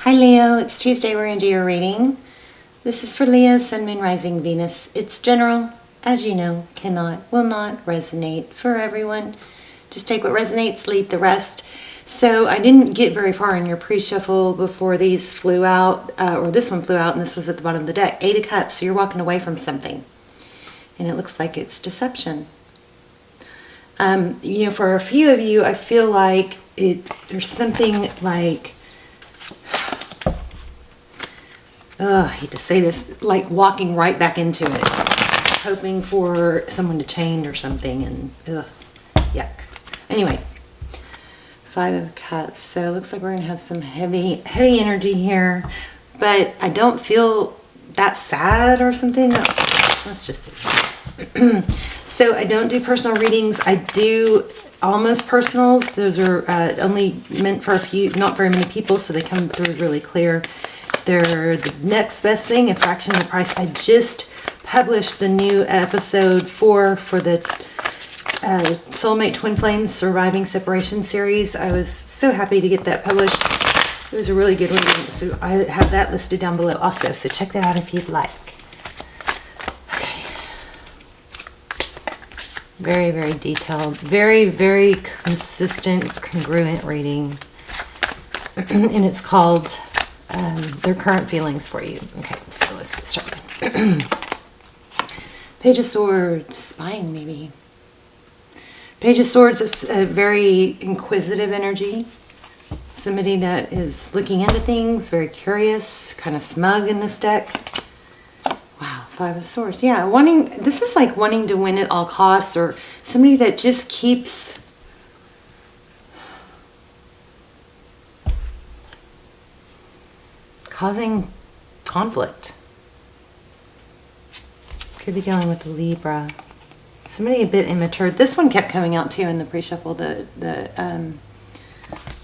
Hi Leo, it's Tuesday. We're going to do your reading. This is for Leo, Sun, Moon, Rising, Venus. It's general, as you know, will not resonate for everyone. Just take what resonates, leave the rest. So I didn't get very far in your pre-shuffle before these flew out, or this one flew out and this was at the bottom of the deck. 8 of Cups, so you're walking away from something. And it looks like it's deception. For a few of you, I feel like there's something like, I hate to say this, like walking right back into it, hoping for someone to change or something, and yuck. Anyway, 5 of Cups. So it looks like we're gonna have some heavy energy here, but I don't feel that sad or something. No, let's just see. So I don't do personal readings. I do almost personals. Those are only meant for a few, not very many people, so they come through really clear. They're the next best thing, a fraction of the price. I just published the new episode 4 for the Soulmate Twin Flames Surviving Separation series. I was so happy to get that published. It was a really good reading, so I have that listed down below also, so check that out if you'd like. Okay. Very, very detailed, very, very consistent, congruent reading. And it's called Their Current Feelings for You. Okay, so let's get started. Page of Swords, spying maybe. Page of Swords is a very inquisitive energy. Somebody that is looking into things, very curious, kind of smug in this deck. Wow, 5 of Swords. Yeah, this is like wanting to win at all costs, or somebody that just keeps causing conflict. Could be dealing with a Libra. Somebody a bit immature. This one kept coming out too in the pre-shuffle, the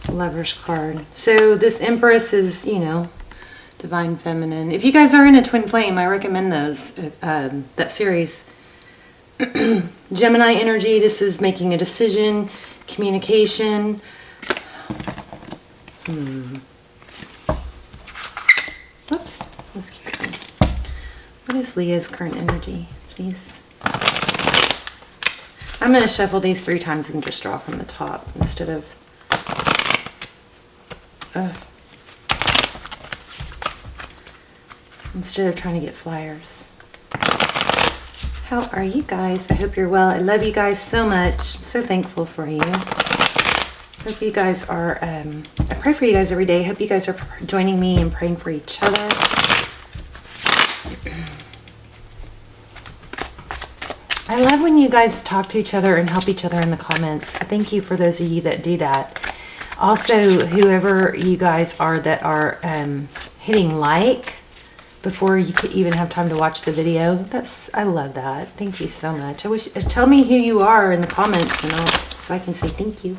Lover's card. So this Empress is, Divine Feminine. If you guys are in a twin flame, I recommend those, that series. Gemini energy, this is making a decision, communication. Whoops, let's keep going. What is Leo's current energy, please? I'm going to shuffle these 3 times and just draw from the top instead of trying to get flyers. How are you guys? I hope you're well. I love you guys so much. I'm so thankful for you. Hope you guys are, I pray for you guys every day. Hope you guys are joining me and praying for each other. I love when you guys talk to each other and help each other in the comments. Thank you for those of you that do that. Also, whoever you guys are that are hitting like before you could even have time to watch the video. I love that. Thank you so much. Tell me who you are in the comments so I can say thank you.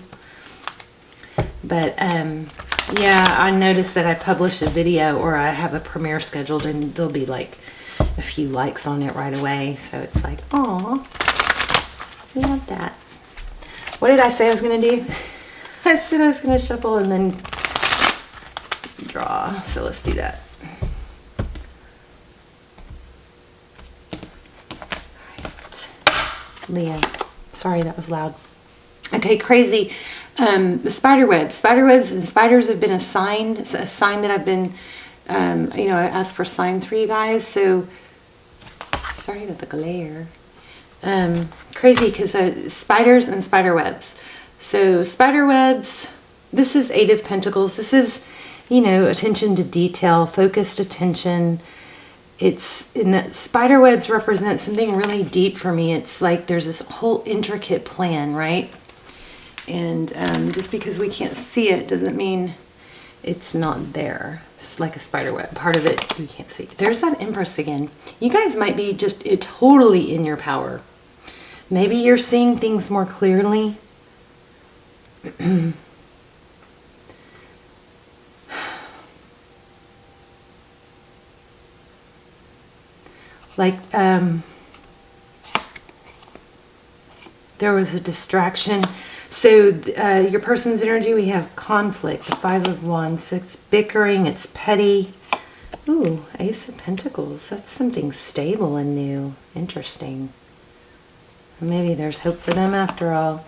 But yeah, I noticed that I publish a video or I have a premiere scheduled and there'll be like a few likes on it right away. So it's like, aw, I love that. What did I say I was going to do? I said I was going to shuffle and then draw. So let's do that. Leo. Sorry, that was loud. Okay, crazy. The spider webs. Spider webs and spiders have been a sign that I've been, I asked for signs for you guys. So, sorry about the glare. Crazy because spiders and spider webs. So, spider webs, this is 8 of Pentacles. This is, attention to detail, focused attention. Spider webs represent something really deep for me. It's like there's this whole intricate plan, right? And just because we can't see it doesn't mean it's not there. It's like a spider web. Part of it we can't see. There's that Empress again. You guys might be just totally in your power. Maybe you're seeing things more clearly. Like, there was a distraction. So your person's energy, we have conflict, the Five of Wands. It's bickering, it's petty. Ooh, Ace of Pentacles. That's something stable and new. Interesting. Maybe there's hope for them after all.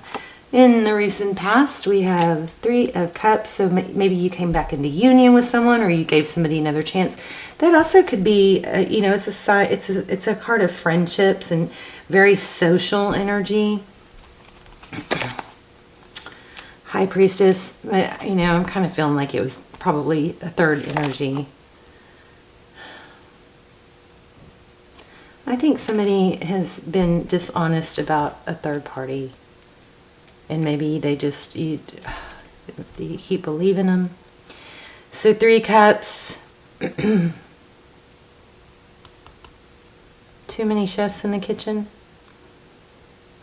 In the recent past, we have Three of Cups. So maybe you came back into union with someone, or you gave somebody another chance. That also could be, you know, it's a card of friendships and very social energy. High Priestess. You know, I'm kind of feeling like it was probably a third energy. I think somebody has been dishonest about a third party. And maybe they just, you keep believing them. So 3 Cups. Too many chefs in the kitchen.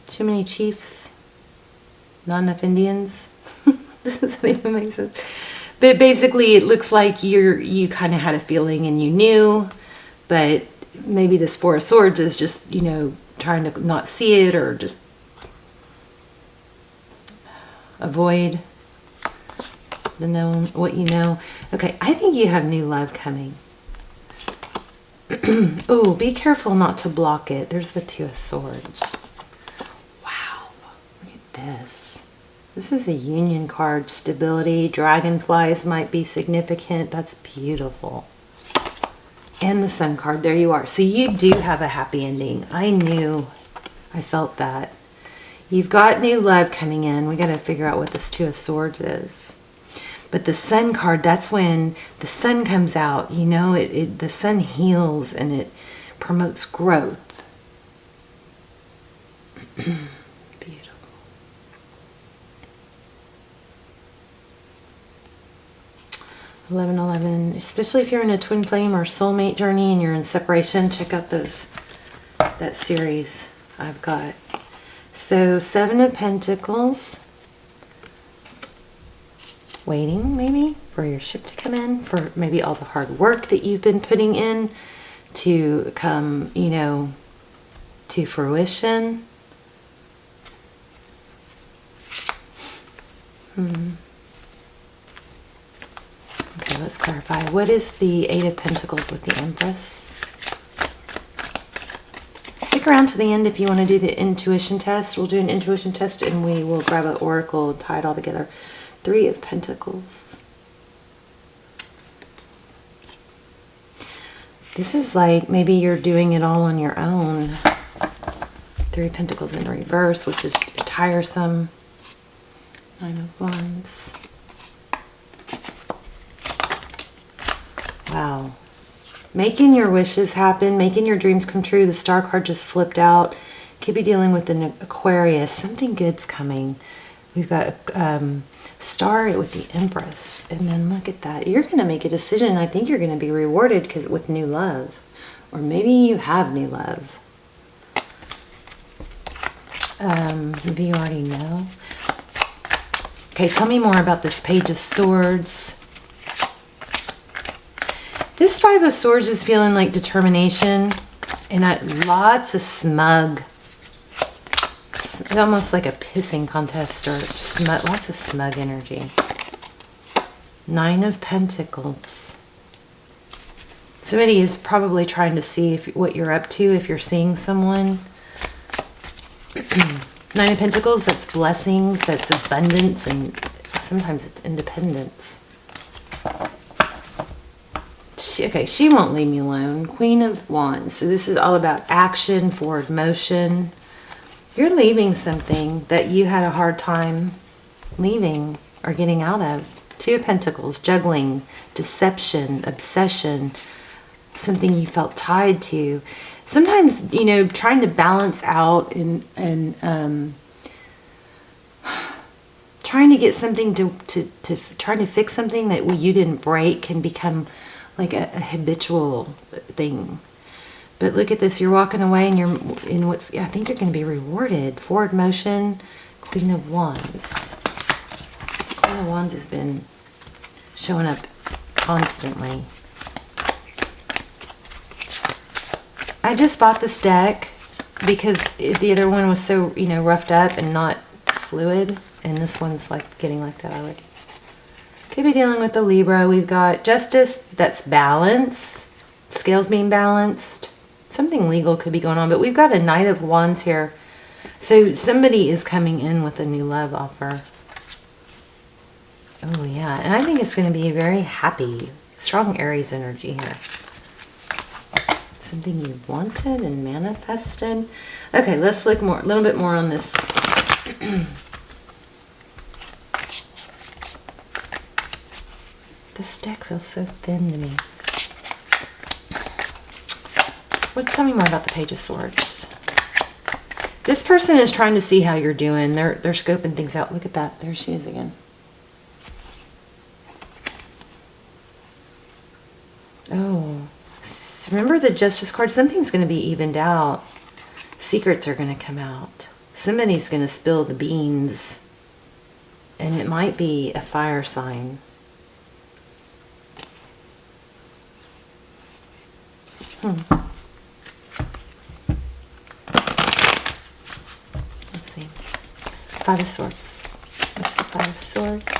Too many chiefs. Not enough Indians. Does that even make sense? But basically it looks like you kind of had a feeling and you knew, but maybe this Four of Swords is just, you know, trying to not see it or just avoid the known, what you know. Okay, I think you have new love coming. Oh, be careful not to block it. There's the Two of Swords. Wow, look at this. This is a union card. Stability. Dragonflies might be significant. That's beautiful. And the Sun card. There you are. So you do have a happy ending. I knew. I felt that. You've got new love coming in. We got to figure out what this Two of Swords is. But the Sun card, that's when the sun comes out. You know, the sun heals and it promotes growth. Beautiful. (11:11), especially if you're in a twin flame or soulmate journey and you're in separation, check out that series I've got. So 7 of Pentacles, waiting maybe for your ship to come in, for maybe all the hard work that you've been putting in to come, you know, to fruition. Okay, let's clarify. What is the Eight of Pentacles with the Empress? Stick around to the end if you want to do the intuition test. We'll do an intuition test and we will grab an oracle and tie it all together. 3 of Pentacles. This is like maybe you're doing it all on your own. 3 of Pentacles in reverse, which is tiresome. 9 of Wands. Wow. Making your wishes happen, making your dreams come true. The Star card just flipped out. Could be dealing with an Aquarius. Something good's coming. We've got Star with the Empress. And then look at that. You're going to make a decision. I think you're going to be rewarded with new love. Or maybe you have new love. Maybe you already know. Okay, tell me more about this Page of Swords. This Five of Swords is feeling like determination and lots of smug. It's almost like a pissing contest or smug, lots of smug energy. 9 of Pentacles. Somebody is probably trying to see what you're up to, if you're seeing someone. 9 of Pentacles, that's blessings, that's abundance, and sometimes it's independence. She won't leave me alone. Queen of Wands. So this is all about action, forward motion. You're leaving something that you had a hard time leaving or getting out of. 2 of Pentacles, juggling, deception, obsession, something you felt tied to. Sometimes, you know, trying to balance out and trying to get something to trying to fix something that you didn't break can become like a habitual thing. But look at this, you're walking away and you're in what's, I think you're going to be rewarded. Forward motion, Queen of Wands. Queen of Wands has been showing up constantly. I just bought this deck because the other one was so, you know, roughed up and not fluid. and this one's like getting like that already. Could be dealing with the Libra. We've got Justice, that's balance. Scales being balanced. Something legal could be going on, but we've got a Knight of Wands here. So somebody is coming in with a new love offer. Oh yeah, and I think it's going to be very happy. Strong Aries energy here. Something you wanted and manifested. Okay, let's look more, a little bit more on this. This deck feels so thin to me. Tell me more about the Page of Swords. This person is trying to see how you're doing. They're scoping things out. Look at that. There she is again. Oh, remember the Justice card? Something's going to be evened out. Secrets are going to come out. Somebody's going to spill the beans. And it might be a fire sign. Let's see. Five of Swords. What's the Five of Swords?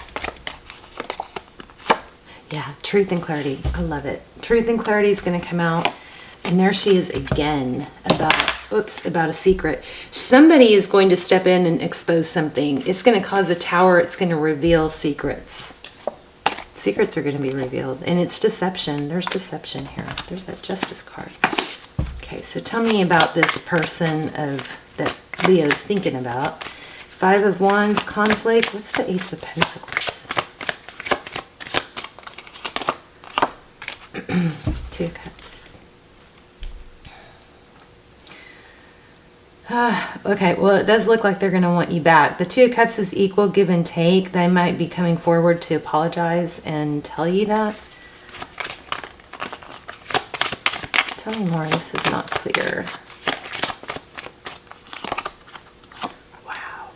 Yeah, truth and clarity. I love it. Truth and clarity is going to come out. And there she is again about, about a secret. Somebody is going to step in and expose something. It's going to cause a tower. It's going to reveal secrets. Secrets are going to be revealed. And it's deception. There's deception here. There's that Justice card. Okay, so tell me about this person that Leo's thinking about. Five of Wands, conflict. What's the Ace of Pentacles? Two of Cups. Okay, well, it does look like they're going to want you back. The Two of Cups is equal give and take. They might be coming forward to apologize and tell you that. Tell me more. This is not clear. Wow.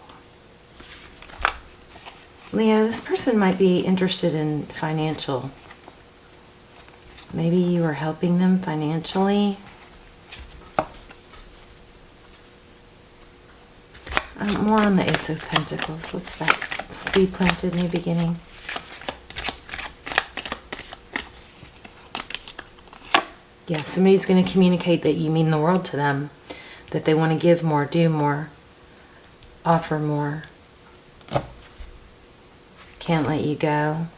Leo, this person might be interested in financial. Maybe you are helping them financially. More on the Ace of Pentacles. What's that? Seed planted, new beginning. Yeah, somebody's going to communicate that you mean the world to them. That they want to give more, do more, offer more. Can't let you go.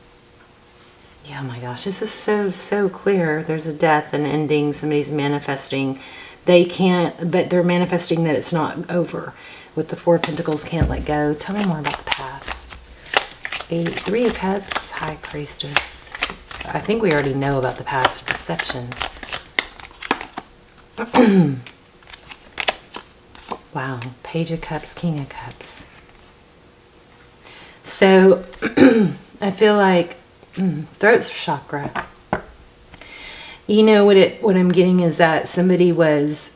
Yeah, oh my gosh, this is so clear. There's a death, an ending, somebody's manifesting. They can't, but they're manifesting that it's not over. With the Four of Pentacles, can't let go. Tell me more about the past. Three of Cups, High Priestess. I think we already know about the past deception. Wow, Page of Cups, King of Cups. So, I feel like throat chakra. You know what I'm getting is that somebody was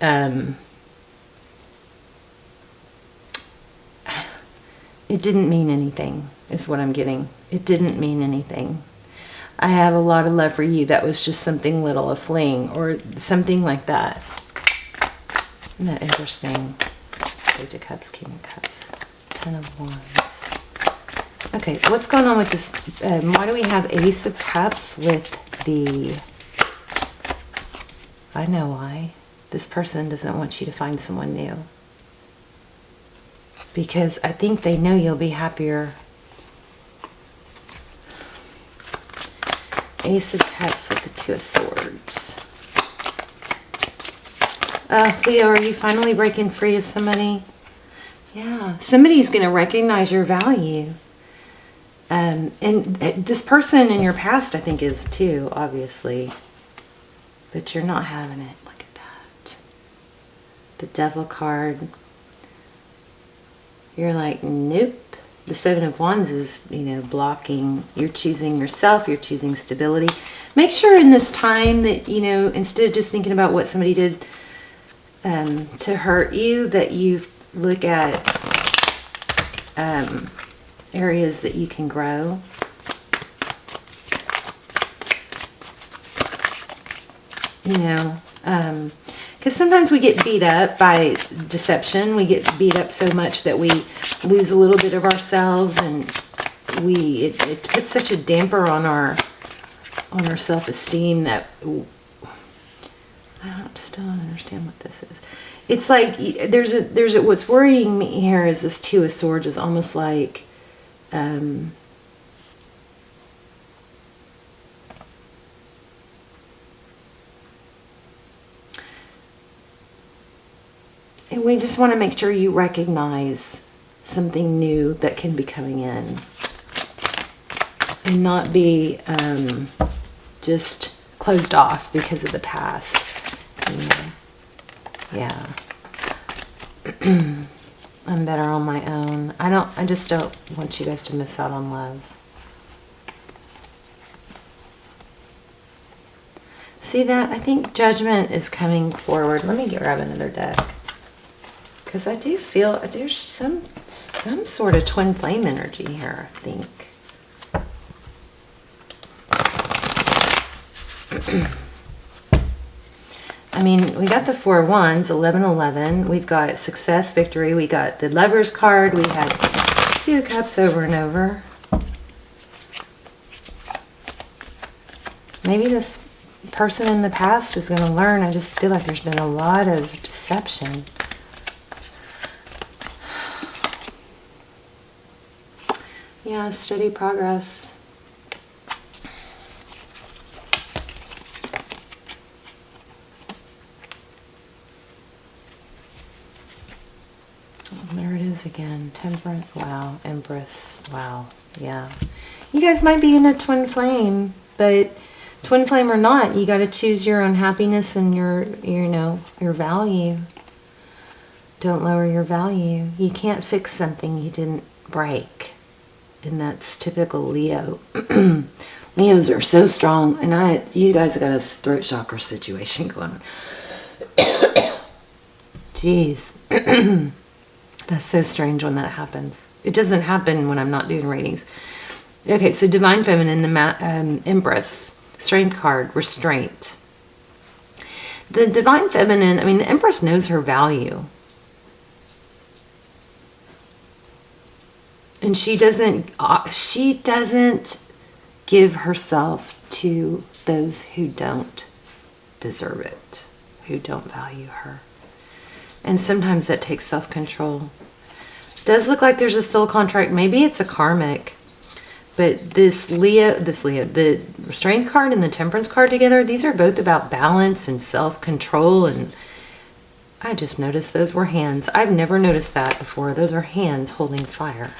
it didn't mean anything is what I'm getting. It didn't mean anything. I have a lot of love for you. That was just something little, a fling or something like that. Isn't that interesting? Page of Cups, King of Cups, Ten of Wands. Okay, what's going on with this? Why do we have Ace of Cups with the... I know why. This person doesn't want you to find someone new. Because I think they know you'll be happier. Ace of Cups with the Two of Swords. Leo, are you finally breaking free of somebody? Yeah, somebody's going to recognize your value. And this person in your past, I think, is too, obviously. But you're not having it. Look at that. The Devil card. You're like, nope. The Seven of Wands is, blocking. You're choosing yourself. You're choosing stability. Make sure in this time that, instead of just thinking about what somebody did to hurt you, that you look at areas that you can grow. Because Because sometimes we get beat up by deception. We get beat up so much that we lose a little bit of ourselves, and it puts such a damper on our self-esteem that I still don't understand what this is. It's like there's a what's worrying me here is this Two of Swords is almost like and we just want to make sure you recognize something new that can be coming in and not be just closed off because of the past. You know? Yeah. I'm better on my own. I just don't want you guys to miss out on love. See that? I think Judgment is coming forward. Let me grab another deck. Because I do feel there's some sort of twin flame energy here, I think. I mean, we got the Four of Wands, 11-11. We've got success, victory. We got the Lover's card. We had Two of Cups over and over. Maybe this person in the past is going to learn. I just feel like there's been a lot of deception. Yeah, steady progress. There it is again. Temperance. Wow. Empress. Wow. Yeah. You guys might be in a twin flame, but twin flame or not, you got to choose your own happiness and your value. Don't lower your value. You can't fix something you didn't break. And that's typical Leo. Leos are so strong, and you guys got a throat chakra situation going on. Jeez. That's so strange when that happens. It doesn't happen when I'm not doing readings. Okay, so Divine Feminine, the Empress, Strength card, restraint. The Divine Feminine, I mean, the Empress knows her value. And she doesn't give herself to those who don't deserve it, who don't value her. And sometimes that takes self-control. Does look like there's a soul contract. Maybe it's a karmic. But the Strength card and the Temperance card together, these are both about balance and self-control. And I just noticed those were hands. I've never noticed that before. Those are hands holding fire.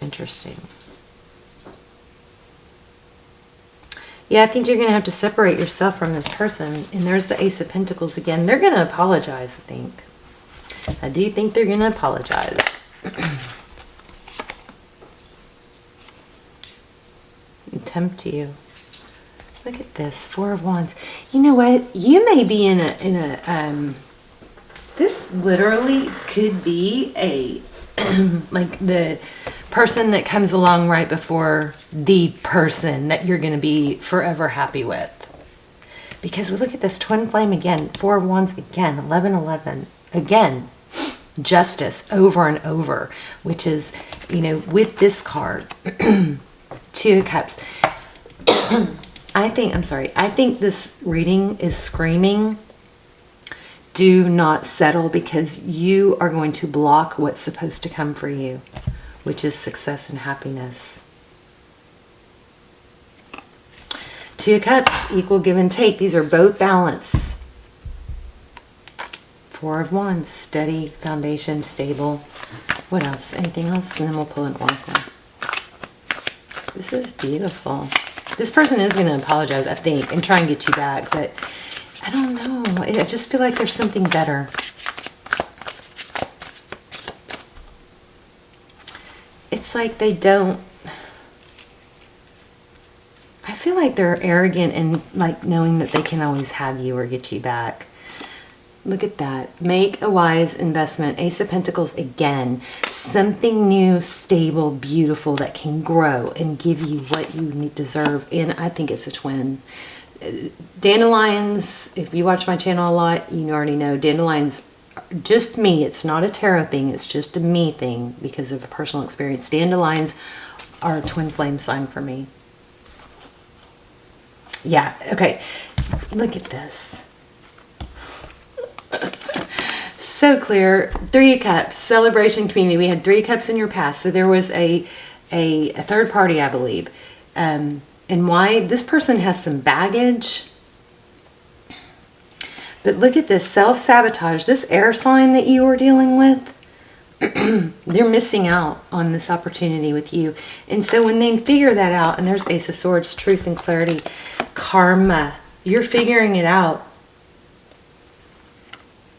Interesting. Yeah, I think you're going to have to separate yourself from this person. And there's the Ace of Pentacles again. They're going to apologize, I think. I do think they're going to apologize. And tempt you. Look at this. Four of Wands. You know what? You may be in a this literally could be a like the person that comes along right before the person that you're going to be forever happy with. Because we look at this twin flame again, Four of Wands again, 11-11 again, Justice over and over, which is, with this card, Two of Cups. I think this reading is screaming, do not settle, because you are going to block what's supposed to come for you, which is success and happiness. Two of Cups, equal give and take. These are both balance. Four of Wands, steady, foundation, stable. What else? Anything else? And then we'll pull an oracle. This is beautiful. This person is going to apologize, I think, and try and get you back, but I don't know. I just feel like there's something better. It's like they don't... I feel like they're arrogant and like knowing that they can always have you or get you back. Look at that. Make a wise investment. Ace of Pentacles again. Something new, stable, beautiful that can grow and give you what you deserve. And I think it's a twin. Dandelions, if you watch my channel a lot, you already know dandelions, just me. It's not a tarot thing. It's just a me thing because of a personal experience. Dandelions are a twin flame sign for me. Yeah, okay. Look at this. So clear. 3 of Cups, celebration, community. We had 3 of Cups in your past. So there was a third party, I believe. And why? This person has some baggage. But look at this self-sabotage. This air sign that you are dealing with, they're missing out on this opportunity with you. And so when they figure that out, and there's Ace of Swords, truth and clarity, karma, you're figuring it out.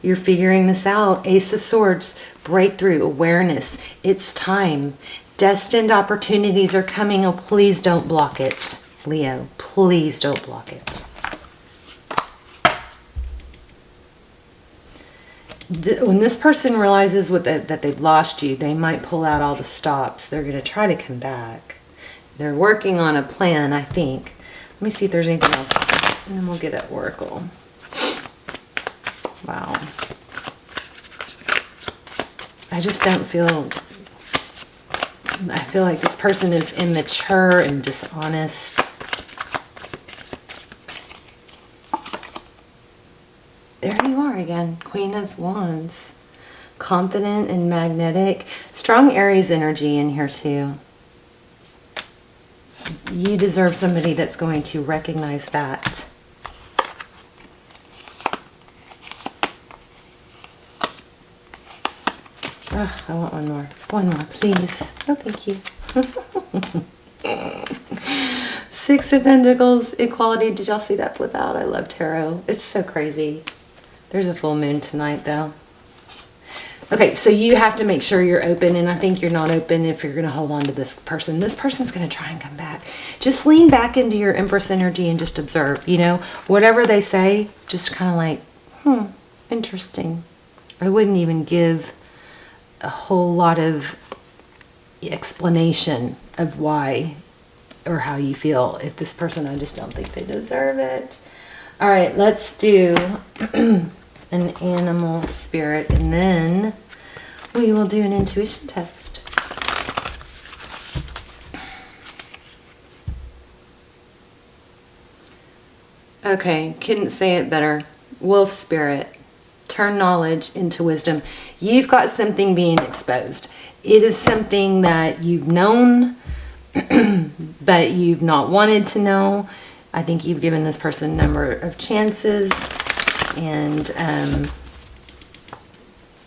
You're figuring this out. Ace of Swords, breakthrough, awareness. It's time. Destined opportunities are coming. Oh, please don't block it, Leo. Please don't block it. When this person realizes that they've lost you, they might pull out all the stops. They're going to try to come back. They're working on a plan, I think. Let me see if there's anything else. And then we'll get at Oracle. Wow. I just don't feel... I feel like this person is immature and dishonest. There you are again, Queen of Wands. Confident and magnetic. Strong Aries energy in here too. You deserve somebody that's going to recognize that. Oh, I want one more. One more, please. Oh, thank you. 6 of Pentacles, equality. Did y'all see that flip out? I love tarot. It's so crazy. There's a full moon tonight, though. Okay, so you have to make sure you're open, and I think you're not open if you're going to hold on to this person. This person's going to try and come back. Just lean back into your Empress energy and just observe. You know, whatever they say, just kind of like, interesting. I wouldn't even give a whole lot of explanation of why or how you feel. If this person, I just don't think they deserve it. All right, let's do an animal spirit, and then we will do an intuition test. Okay, couldn't say it better. Wolf spirit. Turn knowledge into wisdom. You've got something being exposed. It is something that you've known, but you've not wanted to know. I think you've given this person a number of chances. And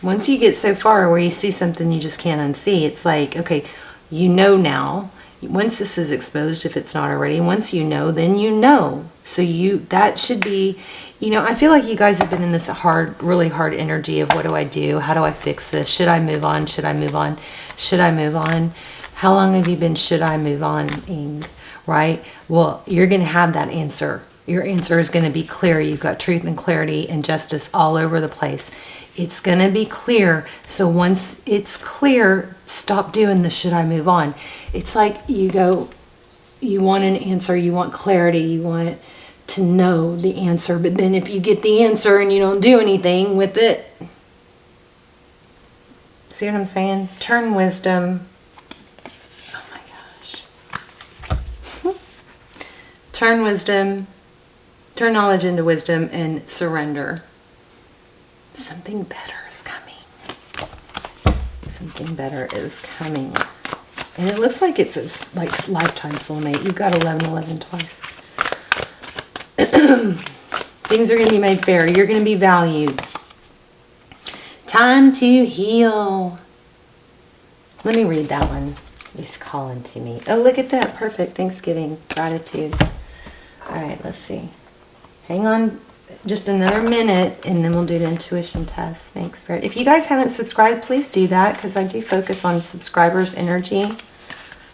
once you get so far where you see something you just can't unsee, it's like, okay, you know now. Once this is exposed, if it's not already, once you know, then you know. So that should be, you know, I feel like you guys have been in this really hard energy of what do I do? How do I fix this? Should I move on? Should I move on? Should I move on? How long have you been should I move on-ing, right? Well, you're going to have that answer. Your answer is going to be clear. You've got truth and clarity and justice all over the place. It's going to be clear. So once it's clear, stop doing the should I move on. It's like you want an answer, you want clarity, you want to know the answer. But then if you get the answer and you don't do anything with it, see what I'm saying? Turn wisdom. Oh my gosh. Turn wisdom, turn knowledge into wisdom, and surrender. Something better is coming. Something better is coming. And it looks like it's a lifetime soulmate. You've got 1111 twice. Things are going to be made fair. You're going to be valued. Time to heal. Let me read that one. He's calling to me. Oh, look at that. Perfect. Thanksgiving. Gratitude. All right, let's see. Hang on just another minute, and then we'll do the intuition test. Thanks, Spirit. If you guys haven't subscribed, please do that, because I do focus on subscribers' energy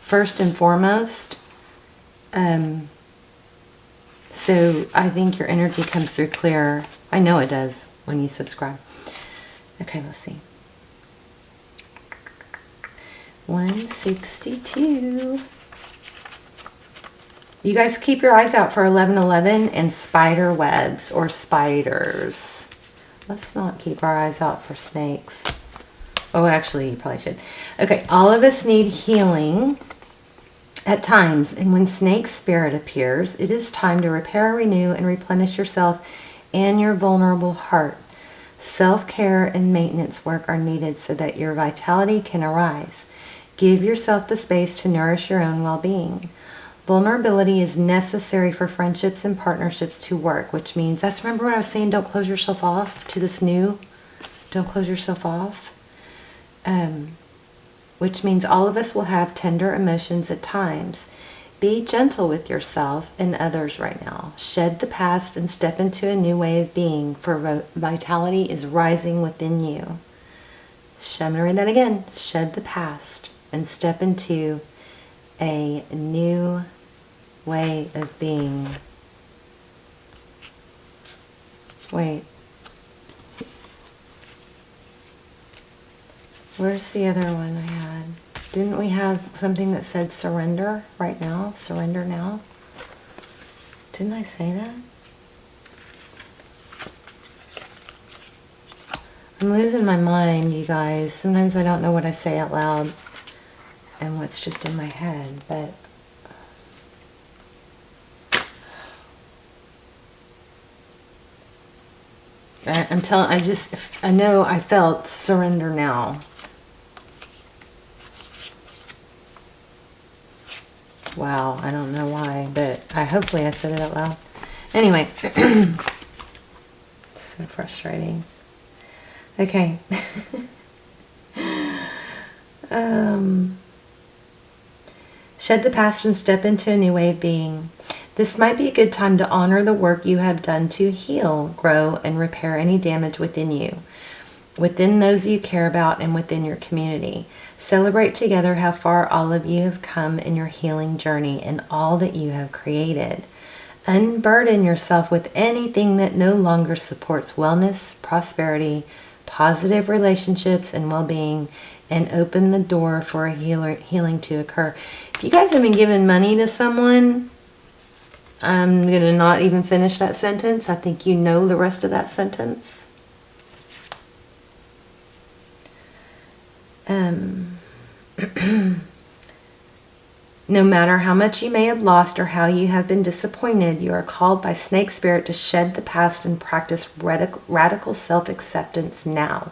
first and foremost. So I think your energy comes through clearer. I know it does when you subscribe. Okay, let's see. 162. You guys keep your eyes out for 1111 and spider webs or spiders. Let's not keep our eyes out for snakes. Oh, actually, you probably should. Okay, all of us need healing at times, and when snake spirit appears, it is time to repair, renew, and replenish yourself and your vulnerable heart. Self-care and maintenance work are needed so that your vitality can arise. Give yourself the space to nourish your own well-being. Vulnerability is necessary for friendships and partnerships to work, which means, remember what I was saying, don't close yourself off to this new, don't close yourself off. Which means all of us will have tender emotions at times. Be gentle with yourself and others right now. Shed the past and step into a new way of being, for vitality is rising within you. I'm going to read that again. Shed the past and step into a new way of being. Wait. Where's the other one I had? Didn't we have something that said surrender right now? Surrender now? Didn't I say that? I'm losing my mind, you guys. Sometimes I don't know what I say out loud and what's just in my head, but I know I felt surrender now. Wow, I don't know why, but hopefully I said it out loud. Anyway, so frustrating. Okay. Shed the past and step into a new way of being. This might be a good time to honor the work you have done to heal, grow, and repair any damage within you, within those you care about, and within your community. Celebrate together how far all of you have come in your healing journey and all that you have created. Unburden yourself with anything that no longer supports wellness, prosperity, positive relationships, and well-being, and open the door for a healing to occur. If you guys have been giving money to someone, I'm going to not even finish that sentence. I think you know the rest of that sentence. No matter how much you may have lost or how you have been disappointed, you are called by Snake Spirit to shed the past and practice radical self-acceptance now.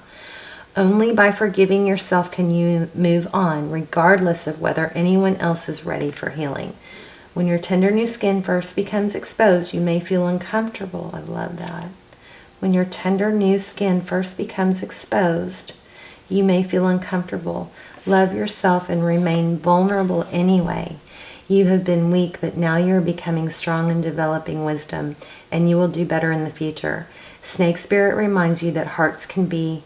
Only by forgiving yourself can you move on, regardless of whether anyone else is ready for healing. When your tender new skin first becomes exposed, you may feel uncomfortable. I love that. When your tender new skin first becomes exposed, you may feel uncomfortable. Love yourself and remain vulnerable anyway. You have been weak, but now you are becoming strong and developing wisdom, and you will do better in the future. Snake Spirit reminds you that hearts can be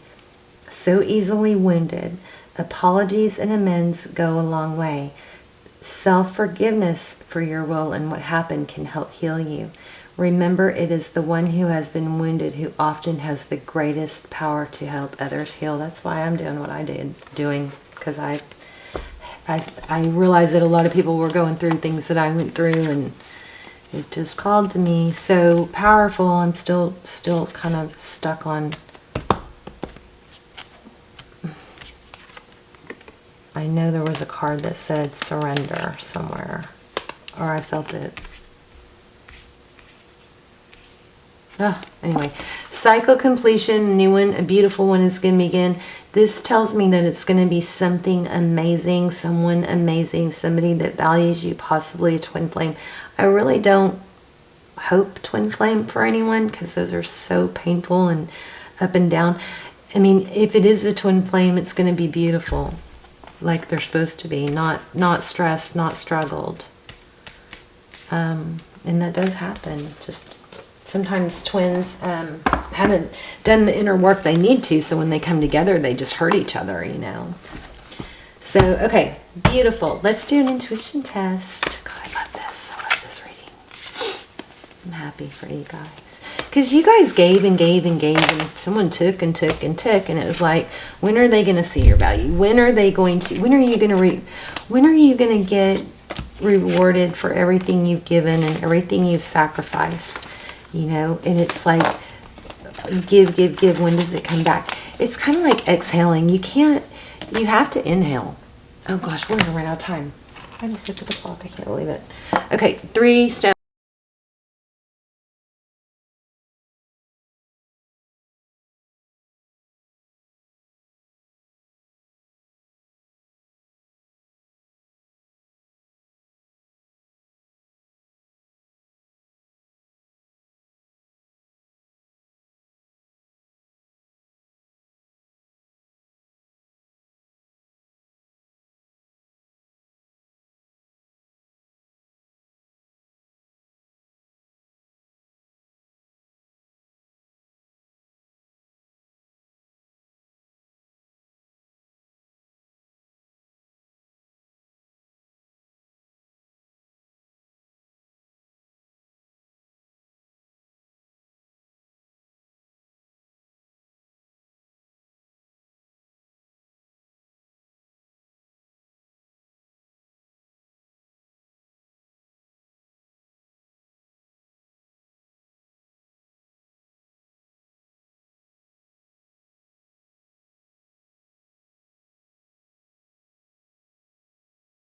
so easily wounded. Apologies and amends go a long way. Self-forgiveness for your will and what happened can help heal you. Remember, it is the one who has been wounded who often has the greatest power to help others heal. That's why I'm doing what I did doing, because I realized that a lot of people were going through things that I went through, and it just called to me. So powerful. I'm still kind of stuck on. I know there was a card that said surrender somewhere, or I felt it. Anyway, cycle completion, new one, a beautiful one is going to begin. This tells me that it's going to be something amazing, someone amazing, somebody that values you, possibly a twin flame. I really don't hope twin flame for anyone, because those are so painful and up and down. I mean, if it is a twin flame, it's going to be beautiful, like they're supposed to be, not stressed, not struggled. And that does happen. Just sometimes twins haven't done the inner work they need to, so when they come together, they just hurt each other, you know. So, okay, beautiful. Let's do an intuition test. God, I love this. I love this reading. I'm happy for you guys. Because you guys gave and gave and gave, and someone took and took and took, and it was like, when are they going to see your value? When are they going to, when are you going to get rewarded for everything you've given and everything you've sacrificed, you know, and it's like, give, give, give. When does it come back? It's kind of like exhaling. You have to inhale. Oh gosh, we're gonna run out of time. I just looked at the clock. I can't believe it. Okay, 3 steps.